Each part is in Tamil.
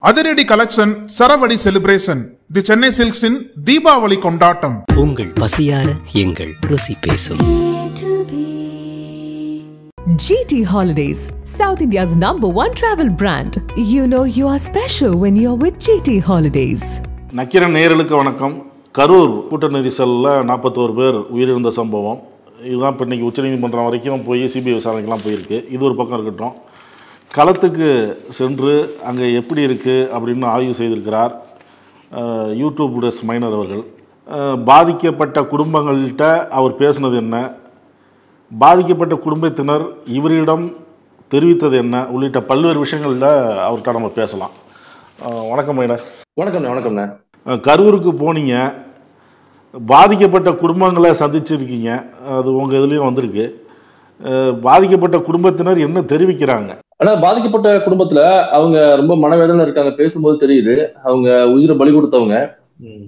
அதிரடி கலெக்ஷன் சரவடி செலிப்ரேஷன் தி சென்னை சில்க்ஸின் தீபாவளி கொண்டாட்டம். உங்கள் பசியார எங்கள் ருசி பேசும். GT Holidays, South India's #1 travel brand. You know you are special when you're with GT Holidays. Nakkheeran நேயர்களுக்கு வணக்கம். கரூர் கூட்ட நெரிசலில் 41 பேர் உயிரிழந்த சம்பவம் இதுதான் இப்போ இன்றைக்கி உச்சநீதிமன்றம் வரைக்கும் போய் சிபிஐ விசாரணைக்கெலாம் போயிருக்கு. இது ஒரு பக்கம் இருக்கட்டும், களத்துக்கு சென்று அங்கே எப்படி இருக்குது அப்படின்னு ஆய்வு செய்திருக்கிறார் யூடியூப் மைனர் அவர்கள். பாதிக்கப்பட்ட குடும்பங்கள்கிட்ட அவர் பேசினது என்ன, பாதிக்கப்பட்ட குடும்பத்தினர் இவரிடம் தெரிவித்தது என்ன உள்ளிட்ட பல்வேறு விஷயங்களில் அவர்கிட்ட நம்ம பேசலாம். வணக்கம் மைனர். வணக்கம்ண்ணே. கரூருக்கு போனீங்க, பாதிக்கப்பட்ட குடும்பங்களை சந்திச்சிருக்கீங்க, அது உங்கள் இதுலேயும் வந்திருக்கு. பாதிக்கப்பட்ட குடும்பத்தினர் என்ன தெரிவிக்கிறாங்க? ஆனா பாதிக்கப்பட்ட குடும்பத்துல அவங்க ரொம்ப மனவேதனை இருக்காங்க. பேசும்போது தெரியுது அவங்க உயிரை பலி கொடுத்தவங்க.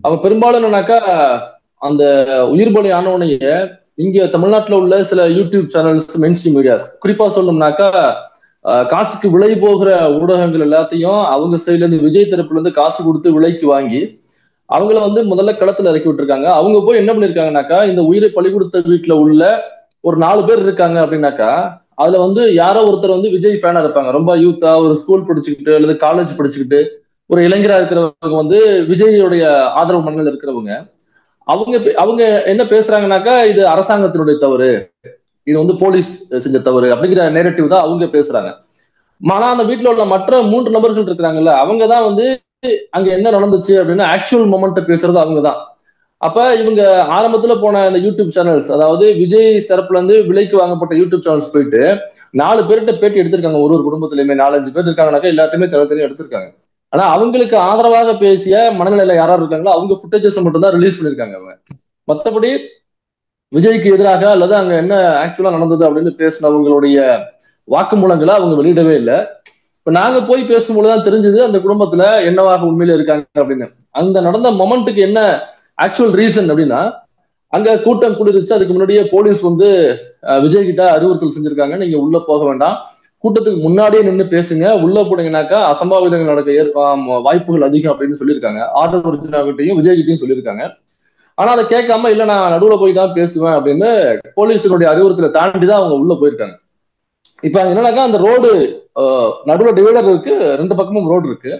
அவங்க பெரும்பாலும் என்னன்னாக்கா அந்த உயிர் பலி ஆனவனைய இங்க தமிழ்நாட்டுல உள்ள சில யூடியூப் சேனல்ஸ், மெயின்ஸ்ட்ரீம் மீடியாஸ், குறிப்பா சொல்லணும்னாக்கா காசுக்கு விலை போகிற ஊடகங்கள் எல்லாத்தையும் அவங்க சைட்ல இருந்து, விஜய் தரப்புல இருந்து காசு கொடுத்து விலைக்கு வாங்கி அவங்கள முதல்ல களத்துல இறக்கி விட்டுருக்காங்க. அவங்க போய் என்ன பண்ணிருக்காங்கனாக்கா, இந்த உயிரை பலி கொடுத்த வீட்டுல உள்ள ஒரு 4 பேர் இருக்காங்க அப்படின்னாக்கா, அதுல யாரோ ஒருத்தர் விஜய் ஃபேனா இருப்பாங்க. ரொம்ப யூத்தா, ஒரு ஸ்கூல் படிச்சுக்கிட்டு அல்லது காலேஜ் படிச்சுக்கிட்டு ஒரு இளைஞரா இருக்கிறவங்க, விஜயோடைய ஆதரவு மனநிலை இருக்கிறவங்க. அவங்க என்ன பேசுறாங்கன்னாக்கா, இது அரசாங்கத்தினுடைய தவறு, இது போலீஸ் செஞ்ச தவறு அப்படிங்கிற நேரட்டிவ் தான் அவங்க பேசுறாங்க. ஆனா அந்த வீட்டுல உள்ள மற்ற 3 நபர்கள் இருக்கிறாங்கல்ல, அவங்கதான் அங்க என்ன நடந்துச்சு அப்படின்னு ஆக்சுவல் மொமெண்ட்டை பேசுறது அவங்கதான். அப்ப இவங்க ஆரம்பத்துல போன இந்த யூடியூப் சேனல்ஸ், அதாவது விஜய் தரப்புல இருந்து விலைக்கு வாங்கப்பட்ட யூடியூப் சேனல்ஸ் போயிட்டு 4 பேர்கிட்ட பேட்டி எடுத்திருக்காங்க. ஒரு குடும்பத்திலயுமே 4-5 பேர் இருக்காங்கனாக்கா எல்லாத்தையுமே தனித்தனியா எடுத்திருக்காங்க. ஆனா அவங்களுக்கு ஆதரவாக பேசிய மனநிலையில யாராவது இருக்காங்களோ அவங்க ஃபுட்டேஜஸ் மட்டும் தான் ரிலீஸ் பண்ணிருக்காங்க. அவங்க மற்றபடி விஜய்க்கு எதிராக அல்லது அங்க என்ன ஆக்சுவலா நடந்தது அப்படின்னு பேசினவங்களுடைய வாக்குமூலங்களை அவங்க வெளியிடவே இல்லை. இப்ப நாங்க போய் பேசும்போதுதான் தெரிஞ்சது அந்த குடும்பத்துல என்னவாக உண்மையில இருக்காங்க அப்படின்னு. அந்த நடந்த மொமெண்ட்டுக்கு என்ன ஆக்சுவல் ரீசன் அப்படின்னா, அங்க கூட்டம் கூடிருச்சு. அதுக்கு முன்னாடியே போலீஸ் விஜய் கிட்ட அறிவுறுத்தல் செஞ்சிருக்காங்க, நீங்க உள்ள போக வேண்டாம், கூட்டத்துக்கு முன்னாடியே நின்று பேசுங்க, உள்ள போனீங்கன்னாக்கா அசம்பாவிதங்கள் நடக்க வாய்ப்புகள் அதிகம் அப்படின்னு சொல்லியிருக்காங்க. ஆர்டர் ஒரிஜினாகிட்டையும் விஜய் கிட்டையும் சொல்லியிருக்காங்க. ஆனா அதை கேட்காம, இல்ல நான் நடுவுல போய் தான் பேசுவேன் அப்படின்னு போலீஸினுடைய அறிவுறுத்தலை தாண்டி தான் அவங்க உள்ள போயிருக்காங்க. இப்ப அங்க என்னன்னாக்கா, அந்த ரோடு நடுவுல டிவைடர் இருக்கு, 2 பக்கமும் ரோடு இருக்கு,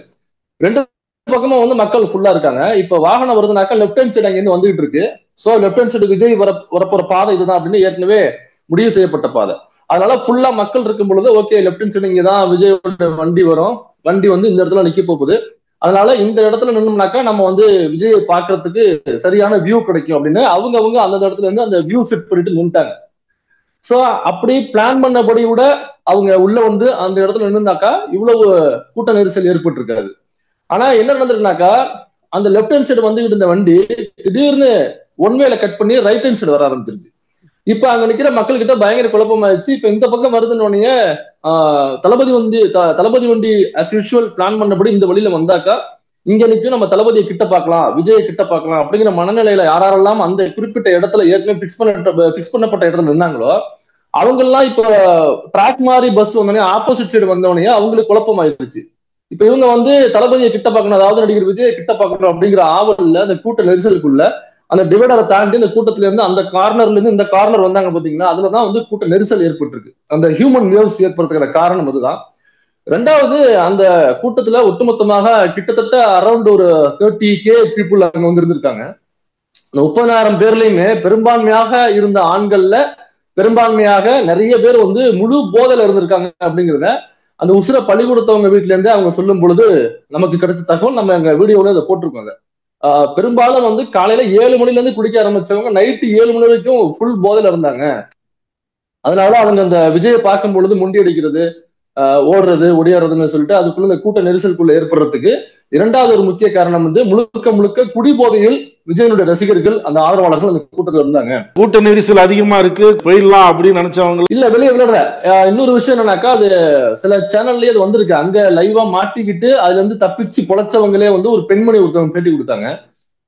2 பக்கமும் மக்கள் ஃபுல்லா இருக்காங்க. இப்ப வாகனம் வருதுனாக்கா லெப்ட் ஹேண்ட் சைடு அங்கிருந்து வந்துகிட்டு இருக்கு. So left hand side Vijay வரப்போற பாதை இதுதான் அப்படின்னு ஏற்கனவே முடிவு செய்யப்பட்ட பாதை. அதனால ஃபுல்லா மக்கள் இருக்கும் பொழுது, ஓகே லெப்ட் ஹேண்ட் சைடு இங்கதான் விஜயோட வண்டி வரும், வண்டி இந்த இடத்துல நிக்க போகுது, அதனால இந்த இடத்துல நின்னோம்னாக்கா நம்ம விஜயை பாக்குறதுக்கு சரியான வியூ கிடைக்கும் அப்படின்னு அவங்க அந்த இடத்துல இருந்து அந்த வியூ செட் பண்ணிட்டு நின்ட்டாங்க. சோ அப்படி பிளான் பண்ணபடி கூட அவங்க உள்ள அந்த இடத்துல நின்றுனாக்கா இவ்வளவு கூட்ட நெரிசல் ஏற்பட்டு இருக்காது. ஆனா என்ன நடந்திருக்குனாக்கா, அந்த லெப்ட் ஹேண்ட் சைடு வந்துகிட்டு இருந்த வண்டி திடீர்னு ஒன்வேல கட் பண்ணி ரைட் ஹேண்ட் சைடு வர ஆரம்பிச்சிருச்சு. இப்ப அங்க நிக்கிற மக்கள் கிட்ட பயங்கர குழப்பமாயிடுச்சு. இப்ப இந்த பக்கம் வருதுன்னு தளபதி வண்டி அஸ் யூஷுவல் பிளான் பண்ணபடி இந்த வழியில வந்தாக்கா இங்க நிற்கும், நம்ம தளபதியை கிட்ட பார்க்கலாம், விஜயை கிட்ட பார்க்கலாம் அப்படிங்கிற மனநிலையில யாரெல்லாம் அந்த குறிப்பிட்ட இடத்துல ஏற்கனவே பிக்ஸ் பண்ணப்பட்ட இடத்துல நின்னாங்களோ அவங்கெல்லாம் இப்ப ட்ராக் மாதிரி பஸ் வந்தோடனே ஆப்போசிட் சைடு வந்தோடனே அவங்களுக்கு குழப்பமாயிருச்சு. இப்ப இவங்க தளபதியை கிட்ட பார்க்கணும், அதாவது நடிகர் விஜயை கிட்ட பார்க்கணும் அப்படிங்கிற ஆவல்ல அந்த கூட்ட நெரிசலுக்குள்ள அந்த டிவைடரை தாண்டி இந்த கூட்டத்துல இருந்து அந்த கார்னர்ல இருந்து இந்த கார்னர் வந்தாங்க பாத்தீங்கன்னா, அதுலதான் கூட்ட நெரிசல் ஏற்பட்டு இருக்கு. அந்த ஹியூமன் வேவ்ஸ் ஏற்படுத்துகிற காரணம் அதுதான். 2வது, அந்த கூட்டத்துல ஒட்டுமொத்தமாக கிட்டத்தட்ட அரௌண்ட் ஒரு 30K பீப்புள் அங்க இருந்திருக்காங்க. 30,000 பேர்லயுமே பெரும்பான்மையாக இருந்த ஆண்கள்ல பெரும்பான்மையாக நிறைய பேர் முழு போதையில இருந்திருக்காங்க அப்படிங்கிறத அந்த உசுர பலி கொடுத்தவங்க வீட்டுல இருந்தே அவங்க சொல்லும் பொழுது நமக்கு கிடைச்ச தகவல். நம்ம எங்க வீடியோல இதை போட்டிருக்கோங்க. பெரும்பாலும் காலையில 7 மணில இருந்து குடிக்க ஆரம்பிச்சவங்க நைட்டு 7 மணி வரைக்கும் ஃபுல் போதையில இருந்தாங்க. அதனால அவங்க அந்த விஜயை பார்க்கும் பொழுது முண்டி அடிக்கிறது, ஓடுறது, ஒடியாடுறதுன்னு சொல்லிட்டு அதுக்குள்ள இந்த கூட்ட நெரிசலுக்குள்ள ஏற்படுறதுக்கு 2வது ஒரு முக்கிய காரணம் முழுக்க குடிபோதையில் விஜயனுடைய ரசிகர்கள், அந்த ஆதரவாளர்கள் அந்த கூட்டத்தில் இருந்தாங்க. கூட்ட நெரிசல் அதிகமா இருக்கு, போயிடலாம் அப்படின்னு நினைச்சவங்க இல்ல வெளியே விளையாடுற. இன்னொரு விஷயம் என்னன்னாக்கா, அது சில சேனல்லயே அது வந்திருக்கு. அங்க லைவா மாட்டிக்கிட்டு அதுல தப்பிச்சு பொழைச்சவங்களே ஒரு பெண்மணி ஒருத்தவங்க பேட்டி கொடுத்தாங்க.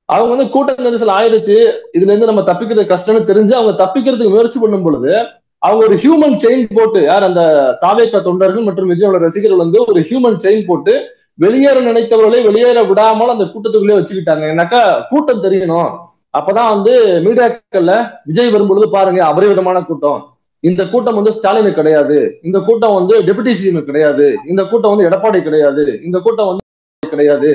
அவங்க கூட்ட நெரிசல் ஆயிடுச்சு, இதுல இருந்து நம்ம தப்பிக்கிறது கஷ்டம்னு தெரிஞ்சு அவங்க தப்பிக்கிறதுக்கு முயற்சி பண்ணும் பொழுது அவங்க ஒரு ஹியூமன் செயின் போட்டு, யார் அந்த தாவேகா தொண்டர்கள் மற்றும் விஜயோட ரசிகர்கள் ஒரு ஹியூமன் செயின் போட்டு வெளியேற நினைத்தவர்களை வெளியேற விடாமல் அந்த கூட்டத்துக்குள்ளே வச்சுக்கிட்டாங்க. ஏன்னாக்கா கூட்டம் தெரியணும். அப்பதான் வந்து மீடியாக்கள்ல விஜய் வரும்பொழுது பாருங்க அபரிவிதமான கூட்டம், இந்த கூட்டம் வந்து ஸ்டாலினுக்கு கிடையாது, இந்த கூட்டம் வந்து டெபுட்டி சிஎம் கிடையாது, இந்த கூட்டம் வந்து எடப்பாடி கிடையாது, இந்த கூட்டம் வந்து கிடையாது.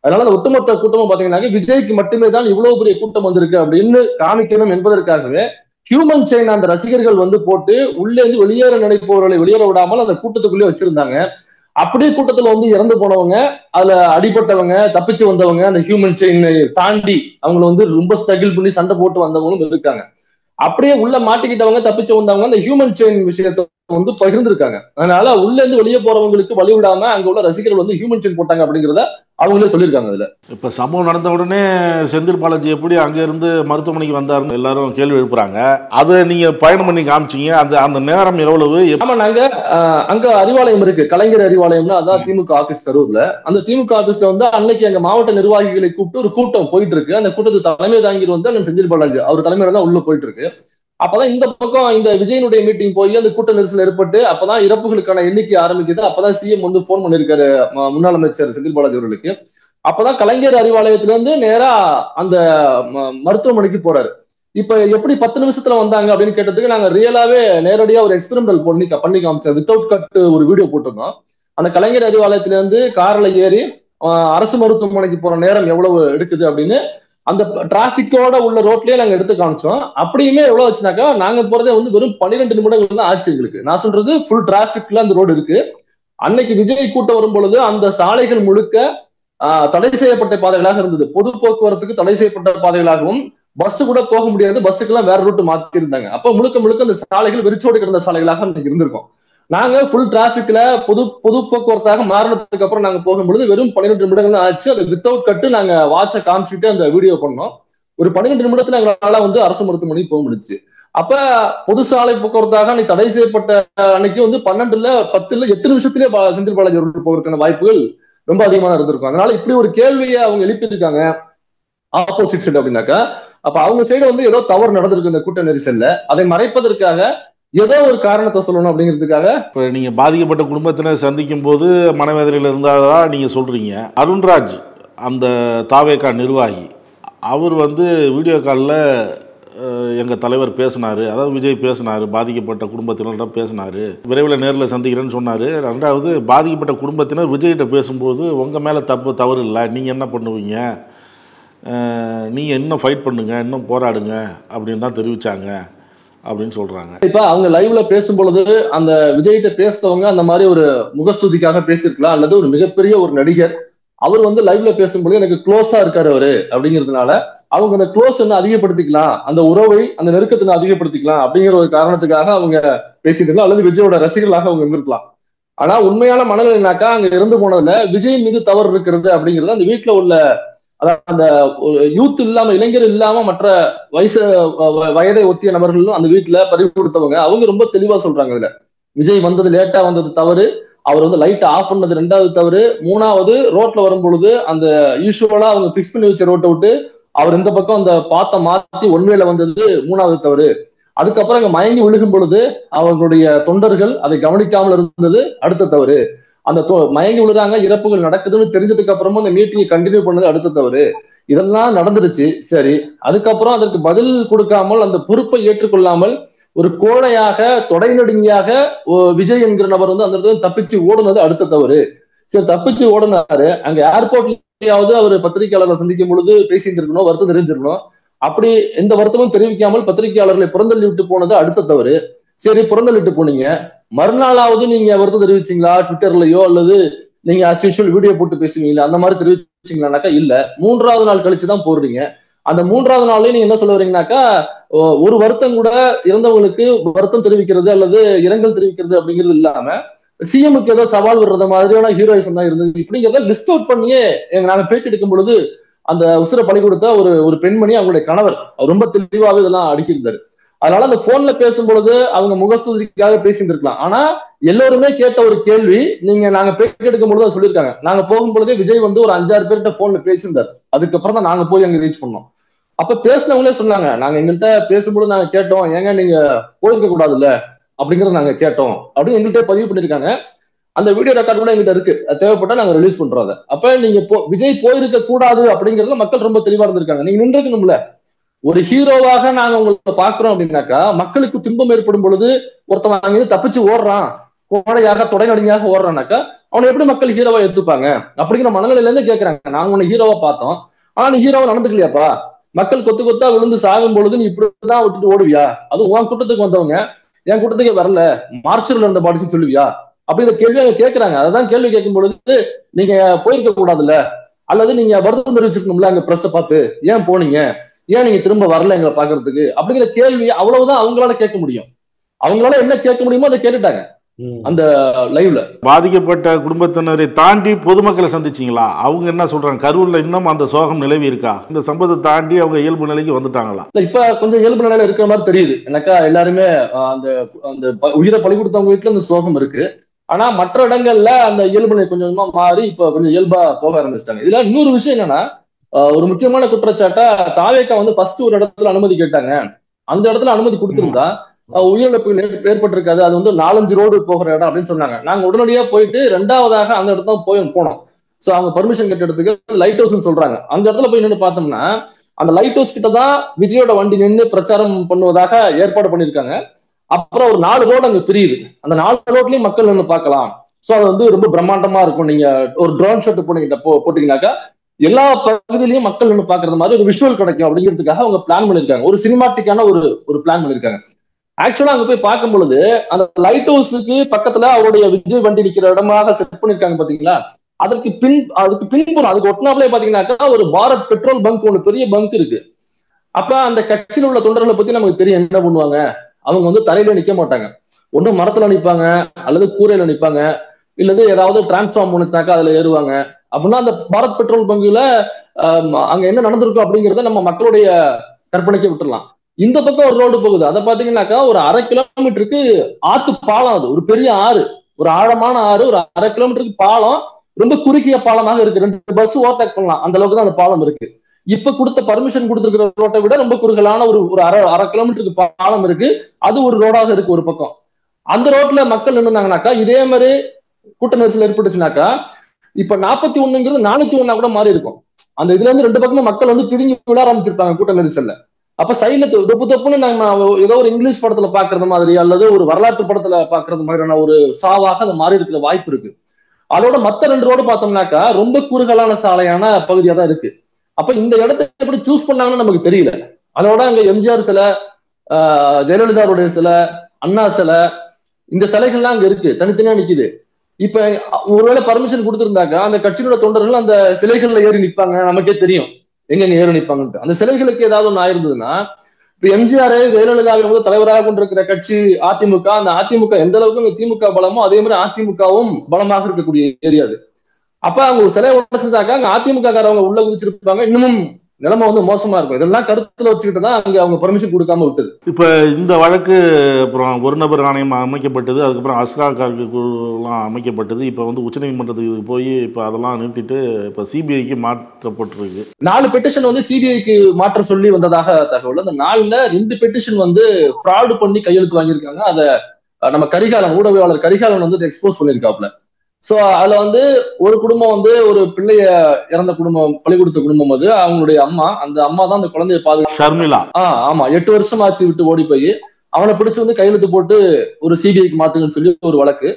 அதனால அந்த ஒட்டுமொத்த கூட்டமும் பாத்தீங்கன்னா விஜய்க்கு மட்டுமே தான் இவ்வளவு பெரிய கூட்டம் வந்திருக்கு அப்படின்னு காமிக்கணும் என்பதற்காகவே ஹியூமன் செயின் அந்த ரசிகர்கள் வந்து போட்டு உள்ளே இருந்து வெளியேற நினைப்பவர்களை வெளியேற விடாமல் அந்த கூட்டத்துக்குள்ளே வச்சிருந்தாங்க. அப்படியே கூட்டத்துல வந்து இறந்து போனவங்க, அதுல அடிபட்டவங்க, தப்பிச்சு வந்தவங்க, அந்த ஹியூமன் செயினை தாண்டி அவங்களை வந்து ரொம்ப ஸ்ட்ரகிள் பண்ணி சண்டை போட்டு வந்தவங்களும் இருக்காங்க. அப்படியே உள்ள மாட்டிக்கிட்டவங்க, தப்பிச்சு வந்தவங்க அந்த ஹியூமன் செயின் விஷயத்தை வந்து பகிர்ந்திருக்காங்க. அதனால உள்ள இருந்து வெளியே போறவங்களுக்கு வழி விடாம அங்க உள்ள ரசிகர்கள் வந்து ஹியூமன் செயின் போட்டாங்க அப்படிங்கிறத அவங்களே சொல்லியிருக்காங்க. அதுல இப்ப சம்பவம் நடந்த உடனே செந்தில் பாலாஜி எப்படி அங்க இருந்து மருத்துவமனைக்கு வந்தாருன்னு எல்லாரும் கேள்வி எழுப்புறாங்க. அதை நீங்க பயணம் பண்ணி காமிச்சீங்க. அந்த நேரம் எவ்வளவு? ஆமா, நாங்க அங்க அறிவாலயம் இருக்கு, கலைஞர் அறிவாலயம்னா அதான் திமுக ஆபீஸ் கரூர்ல. அந்த திமுக ஆபீஸ்ல வந்து அன்னைக்கு எங்க மாவட்ட நிர்வாகிகளை கூப்பிட்டு ஒரு கூட்டம் போயிட்டு இருக்கு. அந்த கூட்டத்துக்கு தலைமை தாங்கி வந்து அண்ணன் செந்தில் பாலாஜி அவர் தலைமையில தான் உள்ள போயிட்டு இருக்கு. அப்பதான் இந்த பக்கம் இந்த விஜயனுடைய மீட்டிங் போய் அந்த கூட்ட நெரிசல் ஏற்பட்டு அப்பதான் இறப்புகளுக்கான எண்ணிக்கை ஆரம்பிக்குது. அப்பதான் சிஎம் வந்து போன் பண்ணிருக்காரு முன்னாள் அமைச்சர் செந்தில் பாலாஜி அவர்களுக்கு. அப்பதான் கலைஞர் அறிவாலயத்திலிருந்து நேரா அந்த மருத்துவமனைக்கு போறாரு. இப்ப எப்படி 10 நிமிஷத்துல வந்தாங்க அப்படின்னு கேட்டதுக்கு நாங்க ரியலாவே நேரடியா ஒரு எக்ஸ்பெரிமெண்டல் பண்ணி காமிச்சோம். வித்தவுட் கட் ஒரு வீடியோ போட்டிருந்தோம். அந்த கலைஞர் அறிவாலயத்திலிருந்து கார்ல ஏறி அரசு மருத்துவமனைக்கு போற நேரம் எவ்வளவு எடுக்குது அப்படின்னு அந்த டிராபிக்கோட உள்ள ரோட்லயே நாங்க எடுத்து காமிச்சோம். அப்படியுமே எவ்வளவு ஆச்சுனாக்கா நாங்க போறதே வந்து வெறும் 12 நிமிடங்கள் தான் ஆச்சு எங்களுக்கு. நான் சொல்றது ஃபுல் டிராபிக்ல அந்த ரோடு இருக்கு. அன்னைக்கு விஜய் கூட்டம் வரும் பொழுது அந்த சாலைகள் முழுக்க தடை செய்யப்பட்ட பாதைகளாக இருந்தது. பொது போக்குவரத்துக்கு தடை செய்யப்பட்ட பாதைகளாகவும், பஸ் கூட போக முடியாது, பஸ்ஸுக்கெல்லாம் வேற ரூட் மாத்தி இருந்தாங்க. அப்ப முழுக்க அந்த சாலைகள் வெறிச்சோடு கிடந்த சாலைகளாக அன்னைக்கு இருந்திருக்கும். நாங்க ஃபுல் டிராபிக்ல பொது போக்குவரத்தாக மாறினதுக்கு அப்புறம் நாங்க போகும்பொழுது வெறும் 12 நிமிடங்கள் தான் ஆச்சு. அது வித்தவுட் கட்டு நாங்க வாட்சை காமிச்சுட்டு அந்த வீடியோ பண்ணோம். ஒரு 12 நிமிடத்துல எங்களால வந்து அரசு மருத்துவமனைக்கு போக முடிச்சு. அப்ப பொது சாலை போக்குவரத்தாக அன்னைக்கு தடை செய்யப்பட்ட அன்னைக்கு வந்து 12 10 8 நிமிஷத்திலே செந்தில் பாலாஜி அவர்கள் போகிறதுக்கான வாய்ப்புகள் ரொம்ப அதிகமா இருந்திருக்கும். அதனால இப்படி ஒரு கேள்வியை அவங்க எழுப்பியிருக்காங்க ஆப்போசிட் சைடு அப்படின்னாக்கா, அப்ப அவங்க சைடு வந்து ஏதோ தவறு நடந்திருக்கு இந்த கூட்ட நெரிசல்ல. அதை மறைப்பதற்காக ஏதோ ஒரு காரணத்தை சொல்லணும் அப்படிங்கிறதுக்காக. இப்போ நீங்க பாதிக்கப்பட்ட குடும்பத்தினர் சந்திக்கும் போது மனவேதனையில் இருந்தாதா நீங்க சொல்றீங்க. அருண்ராஜ் அந்த தாவேகா நிர்வாகி அவர் வந்து வீடியோ காலில் எங்கள் தலைவர் பேசினார், அதாவது விஜய் பேசினார், பாதிக்கப்பட்ட குடும்பத்தினரிடம் பேசினார், விரைவில் நேரில் சந்திக்கிறேன்னு சொன்னார். ரெண்டாவது பாதிக்கப்பட்ட குடும்பத்தினர் விஜய்கிட்ட பேசும்போது உங்கள் மேலே தவறு இல்லை, நீங்கள் என்ன பண்ணுவீங்க, நீங்கள் இன்னும் ஃபைட் பண்ணுங்க, இன்னும் போராடுங்க அப்படின்னு தான் தெரிவித்தாங்க அப்படின்னு சொல்றாங்க. இப்ப அவங்க லைவ்ல பேசும்பொழுது அந்த விஜய்கிட்ட பேசுறவங்க அந்த மாதிரி ஒரு முகஸ்துதிக்காக பேசியிருக்கலாம், அல்லது ஒரு மிகப்பெரிய ஒரு நடிகர் அவர் வந்து லைவ்ல பேசும்போது எனக்கு க்ளோஸா இருக்காரு அவரு அப்படிங்கிறதுனால அவங்க அந்த க்ளோஸ் என்ன அதிகப்படுத்திக்கலாம், அந்த உறவை அந்த நெருக்கத்தை அதிகப்படுத்திக்கலாம் அப்படிங்கிற ஒரு காரணத்துக்காக அவங்க பேசியிருக்கலாம், அல்லது விஜயோட ரசிகர்களாக அவங்க இருந்திருக்கலாம். ஆனா உண்மையான மனநிலைனாக்கா அங்க இருந்து போனதுல விஜய் மீது தவறு இருக்கிறது அப்படிங்கிறது அந்த வீட்டுல உள்ள அந்த யூத் இல்லாம இளைஞர் இல்லாம மற்ற வயதை ஒத்திய நபர்களும் அந்த வீட்டுல பதிவு கொடுத்தவங்க அவங்க ரொம்ப தெளிவா சொல்றாங்க. இதுல விஜய் வந்தது லேட்டா வந்தது தவறு, அவர் வந்து லைட் ஆஃப் பண்ணது 2வது தவறு, 3வது ரோட்ல வரும் பொழுது அந்த யூஸ்வலா அவங்க பிக்ஸ் பண்ணி வச்ச ரோட்டை விட்டு அவர் இந்த பக்கம் அந்த பாத்தை மாத்தி ஒன்வேல வந்தது 3வது தவறு. அதுக்கப்புறம் அங்க மயங்கி விழுகும் பொழுது அவர்களுடைய தொண்டர்கள் அதை கவனிக்காமல் இருந்தது அடுத்த தவறு. அந்த மயங்கி விழுறாங்க, இறப்புகள் நடக்குதுன்னு தெரிஞ்சதுக்கு அப்புறமும் அந்த மீட்டிங்கை கண்டினியூ பண்ணது அடுத்த தவறு. இதெல்லாம் நடந்துருச்சு. சரி, அதுக்கப்புறம் அதற்கு பதில் கொடுக்காமல் அந்த பொறுப்பை ஏற்றுக்கொள்ளாமல் ஒரு கோழையாக தொடை நடுங்கியாக விஜய் என்கிற நபர் வந்து அந்த இடத்துல தப்பிச்சு ஓடுனது அடுத்த தவறு. சரி, தப்பிச்சு ஓடுனாரு, அங்க ஏர்போர்ட்லயாவது அவர் பத்திரிகையாளர்களை சந்திக்கும் பொழுது பேசியிருந்திருக்கணும், வருத்தம் தெரிஞ்சிருக்கணும். அப்படி எந்த வருத்தமும் தெரிவிக்காமல் பத்திரிகையாளர்களை புறந்தள்ளி விட்டு போனது அடுத்த தவறு. சரி, புறந்தள்ளிட்டு போனீங்க, மறுநாளாவது நீங்க வருத்தம் தெரிவிச்சீங்களா ட்விட்டர்லயோ, அல்லது நீங்க அஸ் யூஷுவல் வீடியோ போட்டு பேசுவீங்களா, அந்த மாதிரி தெரிவிச்சீங்களானாக்கா இல்ல, 3வது நாள் கழிச்சுதான் போடுறீங்க. அந்த 3வது நாள்லயே நீங்க என்ன சொல்ல வரீங்கன்னாக்கா ஒரு வருத்தம் கூட இறந்தவங்களுக்கு வருத்தம் தெரிவிக்கிறது அல்லது இரங்கல் தெரிவிக்கிறது அப்படிங்கிறது இல்லாம சிஎம்க்கு ஏதோ சவால் விடுறது மாதிரியான ஹீரோயிசம் தான் இருந்தது. இப்படிங்கிறத லிஸ்ட் அவுட் பண்ணியே நாங்க பேட்டி எடுக்கும் பொழுது அந்த உசுரை பலி கொடுத்த ஒரு பெண்மணி அவங்களுடைய கணவர் அவர் ரொம்ப தெளிவாக இதெல்லாம் அடுக்கியிருந்தாரு. அதனால அந்த போன்ல பேசும்பொழுது அவங்க முகஸ்துதிக்காக பேசியிருந்திருக்கலாம். ஆனா எல்லோருமே கேட்ட ஒரு கேள்வி, நாங்க பேட்டி எடுக்கும் பொழுது சொல்லியிருக்காங்க, நாங்க போகும்பொழுதே விஜய் வந்து ஒரு 5-6 பேர்கிட்ட போன்ல பேசியிருந்தார், அதுக்கப்புறம் தான் நாங்க போய் அங்க ரீச் பண்ணோம். அப்ப பேசினவங்களே சொன்னாங்க, நாங்க எங்கள்கிட்ட பேசும்போது நாங்க கேட்டோம், ஏங்க நீங்க போயிருக்க கூடாதுல்ல அப்படிங்கறத நாங்க கேட்டோம் அப்படின்னு எங்கள்கிட்ட பதிவு பண்ணிருக்காங்க. அந்த வீடியோ ரெக்கார்ட் கூட எங்கிட்ட இருக்கு, தேவைப்பட்டா நாங்க ரிலீஸ் பண்றோம் அதை. அப்ப நீங்க விஜய் போயிருக்க கூடாது அப்படிங்கறதுல மக்கள் ரொம்ப தெளிவா இருந்திருக்காங்க. நீங்க நின்றுக்கணும்ல, ஒரு ஹீரோவாக நாங்க உங்களை பாக்குறோம் அப்படின்னாக்கா, மக்களுக்கு துன்பம் ஏற்படும் பொழுது ஒருத்தன் அங்கிருந்து தப்பிச்சு ஓடுறான், கோடையாக தொடைநடுங்கியாக ஓடுறான்னாக்கா அவனை எப்படி மக்கள் ஹீரோவா எடுத்துப்பாங்க அப்படிங்கிற மனநிலையில இருந்து கேட்கறாங்க. நாங்க உன்னை ஹீரோவா பார்த்தோம், ஆனா நீ ஹீரோவா நடந்துக்கலையாப்பா, மக்கள் கொத்து கொத்தா விழுந்து சாகும் பொழுது நீ இப்படிதான் விட்டுட்டு ஓடுவியா, அதுவும் உன் கூட்டத்துக்கு வந்தவங்க என் கூட்டத்துக்கே வரல, மார்ச்சர்ல இருந்த பாடிச்சு சொல்லுவியா அப்படிங்கிற கேள்வி அவங்க கேட்கறாங்க. அதான் கேள்வி கேட்கும் பொழுது நீங்க போயிருக்க கூடாதுல்ல, அல்லது நீங்க வருத்தம் தெரிவிச்சிருக்கணும்ல அங்க பிரஸ் பார்த்து, ஏன் போனீங்க, ஏன் நீங்க திரும்ப வரல எங்களை பாக்குறதுக்கு அப்படிங்கிற கேள்வி அவ்வளவுதான் அவங்களால கேட்க முடியும். அவங்களால என்ன கேட்க முடியுமோ அதை கேட்டுட்டாங்க அந்த லைவ்ல. பாதிக்கப்பட்ட குடும்பத்தினரை தாண்டி பொதுமக்களை சந்திச்சீங்களா? அவங்க என்ன சொல்றாங்க? கரூர்ல இன்னும் அந்த சோகம் நிலவி இருக்கா? இந்த சம்பவத்தை தாண்டி அவங்க இயல்பு நிலைக்கு வந்துட்டாங்களா? இப்ப கொஞ்சம் இயல்பு நிலையில இருக்கிற மாதிரி தெரியுது எனக்கா. எல்லாருமே அந்த அந்த உயிரை பலி கொடுத்தவங்க வீட்டுல அந்த சோகம் இருக்கு. ஆனா மற்ற இடங்கள்ல அந்த இயல்பு நிலை கொஞ்சம் கொஞ்சமா மாறி இப்ப கொஞ்சம் இயல்பா போக ஆரம்பிச்சிட்டாங்க. இதுல இன்னொரு விஷயம் என்னன்னா, ஒரு முக்கியமான குற்றச்சாட்டா தாவேக்கா வந்து ஃபர்ஸ்ட் ஒரு இடத்துல அனுமதி கேட்டாங்க. அந்த இடத்துல அனுமதி கொடுத்திருந்தா உயிரிழப்புகள் ஏற்பட்டிருக்காது, அது வந்து 4-5 ரோடு போகிற இடம் அப்படின்னு சொன்னாங்க. நாங்க உடனடியா போயிட்டு 2வதாக அந்த இடத்துல போனோம். சோ அவங்க பர்மிஷன் கேட்ட இடத்துக்கு லைட் ஹவுஸ் சொல்றாங்க. அந்த இடத்துல போய் நின்று பார்த்தோம்னா அந்த லைட் ஹவுஸ் கிட்டதான் விஜயோட வண்டி நின்று பிரச்சாரம் பண்ணுவதாக ஏற்பாடு பண்ணிருக்காங்க. அப்புறம் ஒரு 4 ரோடு அங்க பிரியுது, அந்த 4 ரோட்லயும் மக்கள் நின்று பார்க்கலாம். சோ அது வந்து ரொம்ப பிரம்மாண்டமா இருக்கும். நீங்க ஒரு ட்ரோன் ஷாட் போட்டீங்கன்னாக்கா எல்லா பகுதியிலையும் மக்கள் நின்று பாக்குறது மாதிரி ஒரு விஷுவல் கிடைக்கும் அப்படிங்கிறதுக்காக அவங்க பிளான் பண்ணிருக்காங்க. ஒரு சினிமாட்டிக்கான ஒரு பிளான் பண்ணிருக்காங்க. ஆக்சுவலா அங்க போய் பார்க்கும் பொழுது அந்த லைட் ஹவுஸுக்கு பக்கத்துல அவருடைய விஜய் வண்டி நிக்கிற இடமாக செட் பண்ணிருக்காங்க பாத்தீங்களா. அதுக்கு பின்புறம் அதுக்கு ஒட்டினாப்லயே பாத்தீங்கன்னாக்கா ஒரு பாரத் பெட்ரோல் பங்க், ஒண்ணு பெரிய பங்க் இருக்கு. அப்ப அந்த கட்சியில் உள்ள தொண்டர்களை பத்தி நமக்கு தெரியும் என்ன பண்ணுவாங்க. அவங்க வந்து தரையில நிக்க மாட்டாங்க, ஒன்றும் மரத்துல நிப்பாங்க அல்லது கூரையில நிப்பாங்க, இல்லது ஏதாவது டிரான்ஸ்ஃபார்ம் பண்ணுச்சுனாக்கா அதுல ஏறுவாங்க. அப்படின்னா அந்த பாரத் பெட்ரோல் பங்குல அங்க என்ன நடந்திருக்கும் அப்படிங்கிறத நம்ம மக்களுடைய கற்பனைக்கு விட்டுடலாம். இந்த பக்கம் ஒரு ரோடு போகுது, அதை பாத்தீங்கன்னாக்கா ஒரு 1/2 கிலோமீட்டருக்கு ஆத்து பாலம், அது ஒரு பெரிய ஆறு, ஒரு ஆழமான ஆறு, ஒரு 1/2 கிலோமீட்டருக்கு பாலம், ரொம்ப குறுகிய பாலமாக இருக்கு. 2 பஸ் ஓவர்டேக் பண்ணலாம் அந்த அளவுக்கு தான் அந்த பாலம் இருக்கு. இப்ப கொடுத்த பர்மிஷன் கொடுத்திருக்கிற ரோட்டை விட ரொம்ப குறுகலான ஒரு 1/2 கிலோமீட்டருக்கு பாலம் இருக்கு. அது ஒரு ரோடாக இருக்கு ஒரு பக்கம். அந்த ரோட்ல மக்கள் நின்றுனாங்கனாக்கா இதே மாதிரி கூட்ட நெரிசல் ஏற்பட்டுச்சுனாக்கா இப்ப 41ங்கிறது 401 கூட மாறி இருக்கும். அந்த இதுல இருந்து 2 பக்கமும் மக்கள் வந்து பிரிஞ்சு விட ஆரம்பிச்சிருப்பாங்க கூட்ட நெரிசல்ல. அப்ப சைட்ல தப்புன்னு நாங்க ஏதோ ஒரு இங்கிலீஷ் படத்துல பாக்குறது மாதிரி அல்லது ஒரு வரலாற்று படத்துல பாக்குறது மாதிரியான ஒரு சாவாக அது மாறி இருக்கிற வாய்ப்பு இருக்கு. அதோட மத்த 2 ரோடு பார்த்தோம்னாக்கா ரொம்ப குறுகலான சாலையான பகுதியா தான் இருக்கு. அப்ப இந்த இடத்தை எப்படி சூஸ் பண்ணாங்கன்னு நமக்கு தெரியல. அதோட அங்க எம்ஜிஆர் சிலை, ஜெயலலிதாவுடைய சிலை, அண்ணா சிலை, இந்த சிலைகள்லாம் அங்க இருக்கு, தனித்தனியா நிக்குது. இப்ப ஒருவேளை பர்மிஷன் கொடுத்திருந்தாக்கா அந்த கட்சியோட தொண்டர்கள் அந்த சிலைகள்ல ஏறி நிற்பாங்க, நமக்கே தெரியும் எங்க ஏறி நிற்பாங்க. அந்த சிலைகளுக்கு ஏதாவது ஒண்ணு ஆயிருந்ததுன்னா, இப்ப எம்ஜிஆர் ஜெயலலிதாவை வந்து தலைவராக கொண்டிருக்கிற கட்சி அதிமுக, அந்த அதிமுக எந்த அளவுக்கு திமுக பலமோ அதே மாதிரி அதிமுகவும் பலமாக இருக்கக்கூடிய ஏரியா அது. அப்ப அவங்க ஒரு சிலையை உடைச்சாக்கா அங்க அதிமுக காரவங்க உள்ள குதிச்சிருப்பாங்க, இன்னமும் நிலைமை வந்து மோசமா இருக்கும். இதெல்லாம் கருத்துல வச்சுக்கிட்டு தான் அங்க அவங்க பர்மிஷன் கொடுக்காம விட்டது. இப்ப இந்த வழக்கு அப்புறம் ஒரு நபர் ஆணையம் அமைக்கப்பட்டது, அதுக்கப்புறம் அஸ்ரா கார்கு குழுலாம் அமைக்கப்பட்டது. இப்ப வந்து உச்சநீதிமன்றத்துக்கு போய் இப்ப அதெல்லாம் நிறுத்திட்டு இப்ப சிபிஐக்கு மாற்றப்பட்டிருக்கு. 4 பெட்டிஷன் வந்து சிபிஐக்கு மாற்ற சொல்லி வந்ததாக தகவல். அந்த 4ல 2 பெட்டிஷன் வந்து ஃப்ராடு பண்ணி கையெழுத்து வாங்கியிருக்காங்க. அதை நம்ம கரிகாலன், ஊடகவியலாளர் கரிகாலன் வந்து எக்ஸ்போஸ் பண்ணியிருக்காப்ல. சோ அதுல வந்து ஒரு குடும்பம் வந்து ஒரு பிள்ளைய இறந்த குடும்பம், பலி கொடுத்த குடும்பம், அது அவங்களுடைய அம்மா, அந்த அம்மா தான் அந்த குழந்தைய பாதுகாப்பு. ஷர்மிளா. ஆமா, 8 வருஷம் ஆச்சு விட்டு ஓடி போய் அவனை பிடிச்சு வந்து கையெழுத்து போட்டு ஒரு சிபிஐக்கு மாத்துங்கன்னு சொல்லி ஒரு வழக்கு.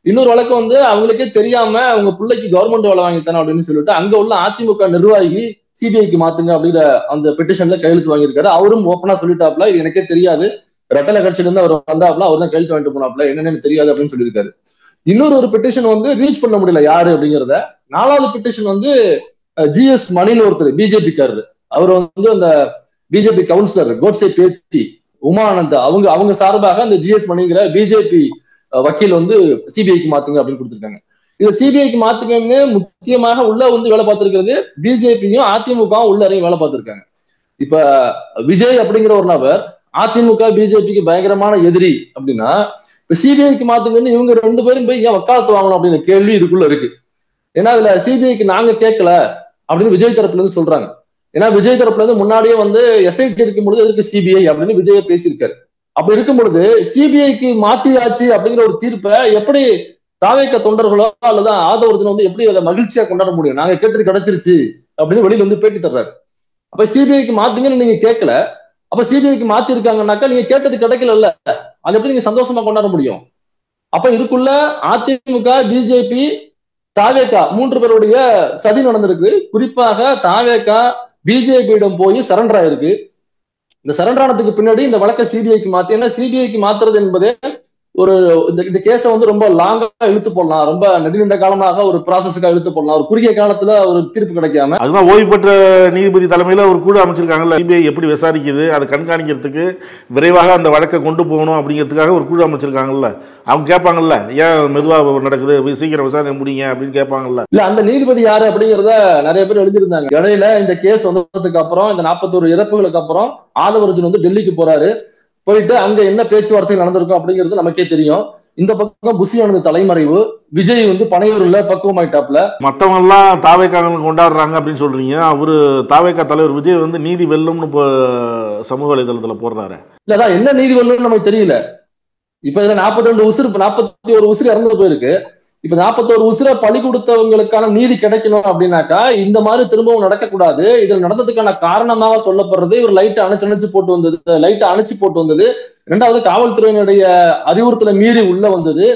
இன்னொரு வழக்கு வந்து அவங்களுக்கே தெரியாம அவங்க பிள்ளைக்கு கவர்மெண்ட் வேலை வாங்கித்தானே அப்படின்னு சொல்லிட்டு அங்க உள்ள அதிமுக நிர்வாகி சிபிஐக்கு மாத்துங்க அப்படிங்கிற அந்த பெட்டிஷன்ல கையெழுத்து வாங்கியிருக்காரு. அவரும் ஓப்பனா சொல்லிட்டாப்ல, இது எனக்கே தெரியாது, ரெட்டலை கட்சியில இருந்து அவர் வந்தாப்ல, அவர் தான் கையெழுத்து வாங்கிட்டு போனாப்ல, என்னன்னு தெரியாது அப்படின்னு சொல்லியிருக்காரு. இன்னொரு பெட்டிஷன் வந்து ரீச் பண்ண முடியல யாரு அப்படிங்கிறத. 4வது பெட்டிஷன் வந்து ஜிஎஸ் மணின்னு ஒருத்தர் பிஜேபிக்காரரு, அவர் வந்து அந்த பிஜேபி கவுன்சிலர் கோட்ஸே பேத்தி உமானந்த், அவங்க சார்பாக அந்த ஜிஎஸ் மணிங்கிற பிஜேபி வக்கீல் வந்து சிபிஐக்கு மாத்துங்க அப்படின்னு கொடுத்திருக்காங்க. இது சிபிஐக்கு மாத்துங்கன்னு முக்கியமாக உள்ள வந்து வேலை பார்த்திருக்கிறது பிஜேபியும் அதிமுகவும் உள்ள இறங்கி வேலை பார்த்திருக்காங்க. இப்ப விஜய் அப்படிங்கிற ஒரு நபர் அதிமுக பிஜேபிக்கு பயங்கரமான எதிரி அப்படின்னா இப்ப சிபிஐக்கு மாத்துங்கன்னு இவங்க 2 பேரும் போய் ஏன் வக்காலத்து வாங்கணும் அப்படின்னு கேள்வி இதுக்குள்ள இருக்கு. ஏன்னா அதுல சிபிஐக்கு நாங்க கேட்கல அப்படின்னு விஜய் தரப்புல இருந்து சொல்றாங்க. ஏன்னா விஜய் தரப்புல இருந்து முன்னாடியே வந்து எஸ்ஐடி இருக்கும் பொழுது எதுக்கு சிபிஐ அப்படின்னு விஜய் பேசியிருக்காரு. அப்படி இருக்கும் பொழுது சிபிஐக்கு மாத்தியாச்சு அப்படிங்கிற ஒரு தீர்ப்பை எப்படி தாவேக தொண்டர்களோ அல்லது ஆதவர்ஜுனோ வந்து எப்படி அதை மகிழ்ச்சியா கொண்டாட முடியும்? நாங்க கேட்டது கிடைச்சிருச்சு அப்படின்னு வெளியில வந்து பேட்டி தர்றாரு. அப்ப சிபிஐக்கு மாத்தீங்கன்னு நீங்க கேட்கல, அப்ப சிபிஐக்கு மாத்தி இருக்காங்கன்னாக்கா நீங்க கேட்டது கிடைக்கல, அதை எப்படி நீங்க சந்தோஷமா கொண்டாட முடியும்? அப்ப இதுக்குள்ள அதிமுக, பிஜேபி, தாவேகா 3 பேருடைய சதி நடந்திருக்கு. குறிப்பாக தாவேகா பிஜேபியிடம் போய் சரண்டர் ஆயிருக்கு. இந்த சரண்டர் ஆனதுக்கு பின்னாடி இந்த வழக்கை சிபிஐக்கு மாத்தி, ஏன்னா சிபிஐக்கு மாத்துறது என்பதே ஒரு இந்த கேஸை வந்து ரொம்ப லாங்கா இழுத்து போடலாம், ரொம்ப நெடுநீண்ட காலமாக ஒரு ப்ராசஸுக்காக இழுத்து போடலாம், ஒரு குறுகிய காலத்துல ஒரு தீர்ப்பு கிடைக்காம. அதுதான் ஓய்வு பெற்ற நீதிபதி தலைமையில ஒரு குழு அமைச்சிருக்காங்கல்ல, சிபிஐ எப்படி விசாரிக்குது அதை கண்காணிக்கிறதுக்கு, விரைவாக அந்த வழக்கை கொண்டு போகணும் அப்படிங்கிறதுக்காக ஒரு குழு அமைச்சிருக்காங்கல்ல. அவங்க கேட்பாங்கல்ல, ஏன் மெதுவா நடக்குது, சீக்கிரம் விசாரணை முடியுங்க அப்படின்னு கேட்பாங்கல்ல. இல்ல, அந்த நீதிபதி யாரு அப்படிங்கிறத நிறைய பேர் எழுதியிருந்தாங்க. இடையில இந்த கேஸ் வந்ததுக்கு அப்புறம், இந்த 41 இறப்புகளுக்கு அப்புறம் ஆதவர்ஜுன் வந்து டெல்லிக்கு போறாரு. போயிட்டு அங்க என்ன பேச்சுவார்த்தை நடந்திருக்கும் அப்படிங்கிறது நமக்கே தெரியும். இந்த பக்கம் புஷி ஆனது தலைமறைவு, விஜய் வந்து பனையூர்ல பக்குவமாயிட்டாப்ல. மற்றவங்க எல்லாம் தாவேக்காக கொண்டாடுறாங்க அப்படின்னு சொல்றீங்க. அவரு தாவேக்கா தலைவர் விஜய் வந்து நீதி வெல்லும்னு சமூக வலைதளத்துல போடுறாரு. இல்லதான் என்ன நீதி வெல்லும்னு நமக்கு தெரியல. இப்ப இதுல 42 உசுறு, 41 உசுறு இறந்து போயிருக்கு. இப்ப 41 உசுரை பலி கொடுத்தவங்களுக்கான நீதி கிடைக்கணும் அப்படின்னாக்கா இந்த மாதிரி திரும்பவும் நடக்கக்கூடாது. இதுல நடந்ததுக்கான காரணமாக சொல்லப்படுறது இவர் லைட்டை அணைச்சு போட்டு வந்தது. 2வது காவல்துறையினுடைய அறிவுறுத்தலை மீறி உள்ள வந்தது.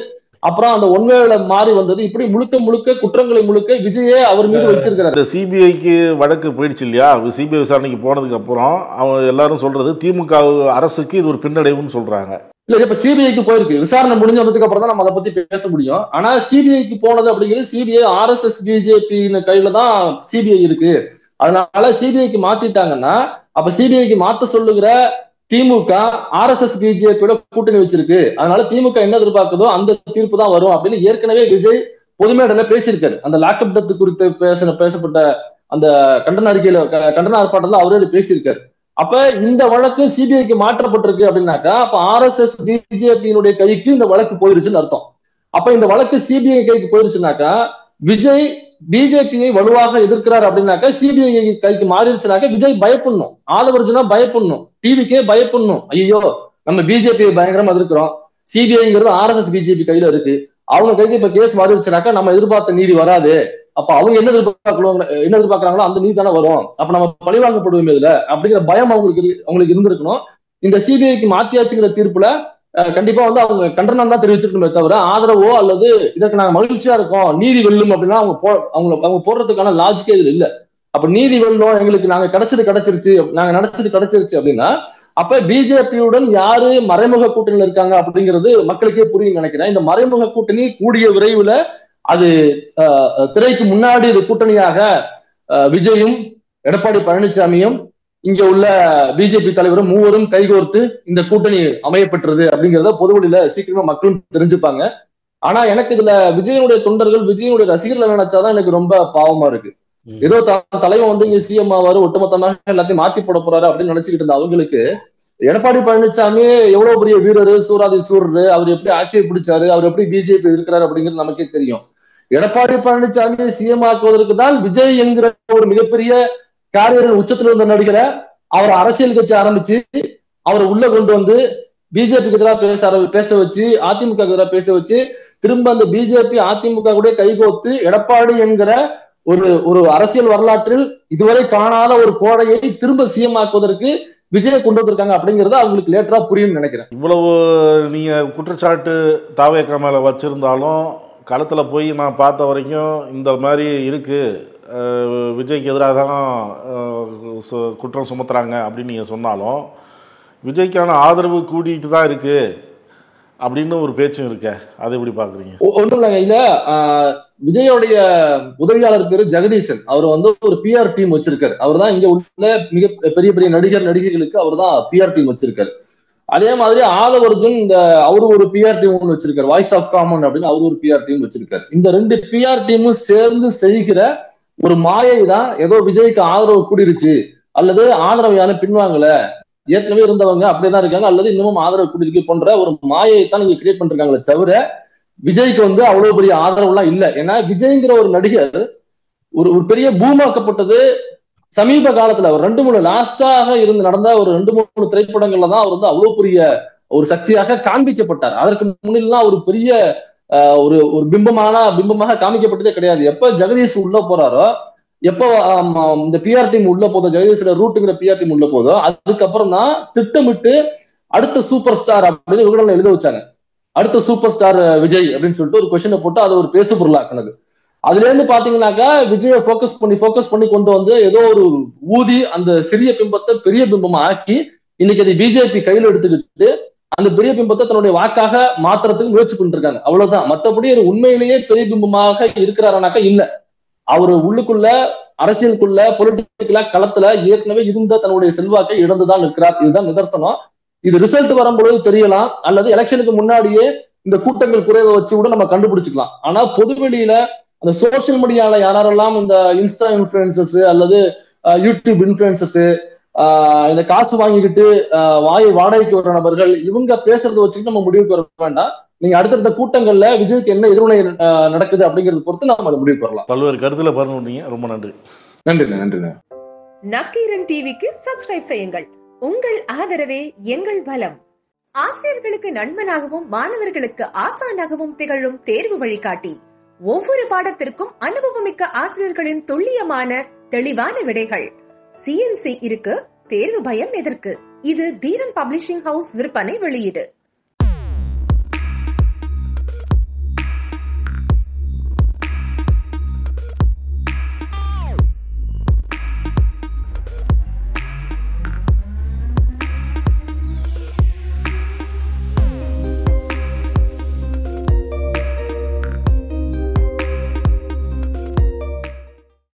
அப்புறம் அந்த ஒன்வேளை மாறி வந்தது. இப்படி முழுக்க குற்றங்களை முழுக்க விஜயே அவர் மீது வச்சிருக்கிறார். இந்த சிபிஐக்கு வழக்கு போயிடுச்சு இல்லையா, சிபிஐ விசாரணைக்கு போனதுக்கு அப்புறம் அவங்க எல்லாரும் சொல்றது திமுக அரசுக்கு இது ஒரு பின்னடைவுன்னு சொல்றாங்க. இல்ல, இப்ப சிபிஐக்கு போயிருக்கு, விசாரணை முடிஞ்ச வந்ததுக்கு அப்புறம் தான் நம்ம அதை பத்தி பேச முடியும். ஆனா சிபிஐக்கு போனது அப்படிங்கிறது சிபிஐ RSS பிஜேபி கையில தான் சிபிஐ இருக்கு. அதனால சிபிஐக்கு மாத்திட்டாங்கன்னா அப்ப சிபிஐக்கு மாத்த சொல்லுகிற திமுக RSS பிஜேபியோட கூட்டணி வச்சிருக்கு. அதனால திமுக என்ன எதிர்பார்க்குதோ அந்த தீர்ப்பு தான் வரும் அப்படின்னு ஏற்கனவே விஜய் பொதுமேடையில பேசியிருக்காரு. அந்த லாக்அப் டெத் குறித்து பேசப்பட்ட அந்த கண்டன அறிக்கையில, கண்டன ஆர்ப்பாட்டத்துல அவரே அது பேசியிருக்காரு. அப்ப இந்த வழக்கு சிபிஐக்கு மாற்றப்பட்டிருக்கு அப்படின்னாக்கா அப்ப RSS பிஜேபியினுடைய கைக்கு இந்த வழக்கு போயிருச்சுன்னு அர்த்தம். அப்ப இந்த வழக்கு சிபிஐ கைக்கு போயிருச்சுனாக்கா விஜய் பிஜேபியை வலுவாக எதிர்க்கிறார் அப்படின்னாக்கா சிபிஐ கைக்கு மாறிடுச்சுனாக்கா விஜய் பயப்படணும், ஆதவர்ஜுனா பயப்படணும், டிவிக்கே பயப்படணும். ஐயோ நம்ம பிஜேபியை பயங்கரமா எதிர்க்கிறோம், சிபிஐங்கிறது RSS பிஜேபி கையில இருக்கு, அவங்க கைக்கு இப்ப கேஸ் மாறிடுச்சுனாக்கா நம்ம எதிர்பார்த்த நீதி வராது. அப்ப அவங்க என்ன எதிர்பார்க்கறாங்களோ அந்த நீதி தானே வரும், அப்ப நம்ம பழிவாங்கப்படுவோம் இதுல அப்படிங்கிற பயம் அவங்களுக்கு இருந்திருக்கணும். இந்த சிபிஐக்கு மாத்தியாச்சுங்கிற தீர்ப்புல கண்டிப்பா வந்து அவங்க கண்டனம் தான் தெரிவிச்சிருக்கணுமே தவிர ஆதரவோ அல்லது இதற்கு நாங்க மகிழ்ச்சியா இருக்கோம் நீதி வெல்லும் அப்படின்னா அவங்க போடுறதுக்கான லாஜிக்கே இதுல இல்ல. அப்ப நீதி வெல்லும், எங்களுக்கு நாங்க கிடைச்சிருச்சு, நாங்க நினைச்சது கிடைச்சிருச்சு அப்படின்னா அப்ப பிஜேபியுடன் யாரு மறைமுக கூட்டணியில இருக்காங்க அப்படிங்கிறது மக்களுக்கே புரியும் நினைக்கிறேன். இந்த மறைமுக கூட்டணி கூடிய விரைவுல அது திரைக்கு முன்னாடி இது கூட்டணியாக விஜயும் எடப்பாடி பழனிசாமியும் இங்க உள்ள பிஜேபி தலைவரும் மூவரும் கைகோர்த்து இந்த கூட்டணி அமையப்பெற்றது அப்படிங்கிறத பொதுவெளியில சீக்கிரமா மக்களும் தெரிஞ்சுப்பாங்க. ஆனா எனக்கு இதுல விஜயனுடைய தொண்டர்கள், விஜயனுடைய ரசிகர்கள் நினைச்சாதான் எனக்கு ரொம்ப பாவமா இருக்கு. ஏதோ தலைவன் வந்து இங்க சிஎம் ஆவாரு, ஒட்டுமொத்தமாக எல்லாத்தையும் மாத்தி போட போறாரு அப்படின்னு நினைச்சுக்கிட்டு இருந்த அவங்களுக்கு எடப்பாடி பழனிசாமி எவ்வளவு பெரிய வீரரு, சூராதி சூரரு, அவர் எப்படி ஆட்சியை பிடிச்சாரு, அவர் எப்படி பிஜேபி இருக்கிறாரு அப்படிங்கிறது நமக்கே தெரியும். எடப்பாடி பழனிசாமி சிஎம் ஆக்குவதற்கு தான் விஜய் என்கிற ஒரு மிகப்பெரிய கேரியரின் உச்சத்தில் இருந்த நடிகரை அவர் அரசியல் கட்சி ஆரம்பிச்சு அவரை உள்ள கொண்டு வந்து பிஜேபிக்கு எதிராக பேச வச்சு, அதிமுக எதிராக பேச வச்சு, திரும்ப அந்த பிஜேபி அதிமுக கூட கைகோத்து எடப்பாடி என்கிற ஒரு அரசியல் வரலாற்றில் இதுவரை காணாத ஒரு கோடையை திரும்ப சிஎம் ஆக்குவதற்கு விஜயை கொண்டு வந்திருக்காங்க அப்படிங்கறத அவங்களுக்கு லேட்டரா புரியும் நினைக்கிறேன். இவ்வளவு நீங்க குற்றச்சாட்டு தாவேக்கா மேல வச்சிருந்தாலும் களத்துல போய் நான் பார்த்த வரைக்கும் இந்த மாதிரி இருக்கு, விஜய்க்கு எதிராக தான் குற்றம் சுமத்துறாங்க அப்படின்னு நீங்க சொன்னாலும் விஜய்க்கான ஆதரவு கூட்டிகிட்டு தான் இருக்கு அப்படின்னு ஒரு பேச்சும் இருக்க, அதை எப்படி பாக்குறீங்க? ஒன்றும் இல்லைங்க, இல்ல விஜயோடைய உதவியாளர் பேரு ஜெகதீசன். அவர் வந்து ஒரு PR டீம் வச்சிருக்காரு. அவர் தான் இங்க உள்ள மிக பெரிய பெரிய நடிகர்களுக்கு அவர் தான் PR டீம் வச்சிருக்காரு. அதே மாதிரி ஆதவர்ஜுன் அவரு ஒரு PR டீம் ஒன்று வச்சிருக்காரு, வாய்ஸ் ஆஃப் காமன் அப்படின்னு அவரு ஒரு PR டீம் வச்சிருக்காரு. இந்த 2 PR டீமும் சேர்ந்து செய்கிற ஒரு மாயை தான் ஏதோ விஜய்க்கு ஆதரவு கூடிருச்சு அல்லது ஆதரவு யாரும் பின்வாங்கல, ஏற்கனவே இருந்தவங்க அப்படியேதான் இருக்காங்க அல்லது இன்னமும் ஆதரவு கூடியிருக்கு போன்ற ஒரு மாயை தான் நீங்க கிரியேட் பண்றாங்களே தவிர விஜய்க்கு வந்து அவ்வளவு பெரிய ஆதரவு எல்லாம் இல்லை. ஏன்னா விஜய்ங்கிற ஒரு நடிகர் ஒரு பெரிய பூமாக்கப்பட்டது சமீப காலத்துல ஒரு 2-3 லாஸ்டாக நடந்த ஒரு 2-3 திரைப்படங்கள்ல தான் அவர் வந்து அவ்வளவு பெரிய ஒரு சக்தியாக காண்பிக்கப்பட்டார். அதற்கு முன்னெல்லாம் ஒரு பெரிய ஒரு ஒரு பிம்பமாக காமிக்கப்பட்டதே கிடையாது. எப்ப ஜெகதீஷ் உள்ள போறாரோ, எப்போ இந்த பிஆர் டீம் உள்ள போதோ, ஜெகதீஷோட ரூட்டுங்கிற பிஆர் டீம் உள்ள போதோ, அதுக்கப்புறம் தான் திட்டமிட்டு அடுத்த சூப்பர் ஸ்டார் அப்படின்னு விகடன்ல எழுத வச்சாங்க. அடுத்த சூப்பர் ஸ்டார் விஜய் அப்படின்னு சொல்லிட்டு ஒரு கொஸ்டினை போட்டு அதை ஒரு பேசு பொருளாக்குனது. அதுல இருந்து பாத்தீங்கன்னாக்கா விஜயை ஃபோக்கஸ் பண்ணி கொண்டு வந்து ஏதோ ஒரு ஊதி அந்த சிறிய பிம்பத்தை பெரிய பிம்பமா ஆக்கி இன்னைக்கு அதை பிஜேபி கையில எடுத்துக்கிட்டு அந்த பெரிய பிம்பத்தை தன்னுடைய வாக்காக மாற்றுறதுக்கு முயற்சி பண்ணிட்டு இருக்காங்க. அவ்வளவுதான். மற்றபடி ஒரு உண்மையிலேயே பெரிய பிம்பமாக இருக்கிறாருனாக்கா இல்ல. அவரு உள்ளுக்குள்ள அரசியலுக்குள்ள பொலிட்டிக்கலா களத்துல ஏற்கனவே இருந்த தன்னுடைய செல்வாக்கை இழந்துதான் இருக்கிறார். இதுதான் நிதர்சனம். இது ரிசல்ட் வரும்பொழுது தெரியலாம், அல்லது எலெக்ஷனுக்கு முன்னாடியே இந்த கூட்டங்கள் குறைவை வச்சு கூட நம்ம கண்டுபிடிச்சுக்கலாம். ஆனா பொதுவெளியில அந்த சோசியல் மீடியால யாரெல்லாம் இந்த இன்ஸ்டா இன்ஃபுளுசர்ஸ் அல்லது யூடியூப் இன்ஃபுளுசர்ஸ் இந்த காசு வாங்கிக்கிட்டு வாடகைக்கு வர நபர்கள் இவங்க பேசுறதை வச்சுக்கிட்டு நம்ம முடிவுக்கு வர வேண்டாம். நீங்க அடுத்தடுத்த கூட்டங்கள்ல விஜய்க்கு என்ன எதிர்வினை நடக்குது அப்படிங்கறது பொறுத்து நம்ம அதை முடிவு பெறலாம். பல்வேறு கருத்துல பகிர்ந்தீங்க. ரொம்ப நன்றி. நன்றிங்க. நக்கீரன் டிவிக்கு சப்ஸ்கிரைப் செய்யுங்கள். உங்கள் ஆதரவே எங்கள் பலம். ஆசிரியர்களுக்கு நண்பனாகவும் மாணவர்களுக்கு ஆசானாகவும் திகழும் தேர்வு வழிகாட்டி. ஒவ்வொரு பாடத்திற்கும் அனுபவமிக்க ஆசிரியர்களின் துல்லியமான தெளிவான விடைகள். CNC இருக்கு, தேர்வு பயம் எதற்கு? இது தீரன் பப்ளிஷிங் ஹவுஸ் விற்பனை வெளியீடு.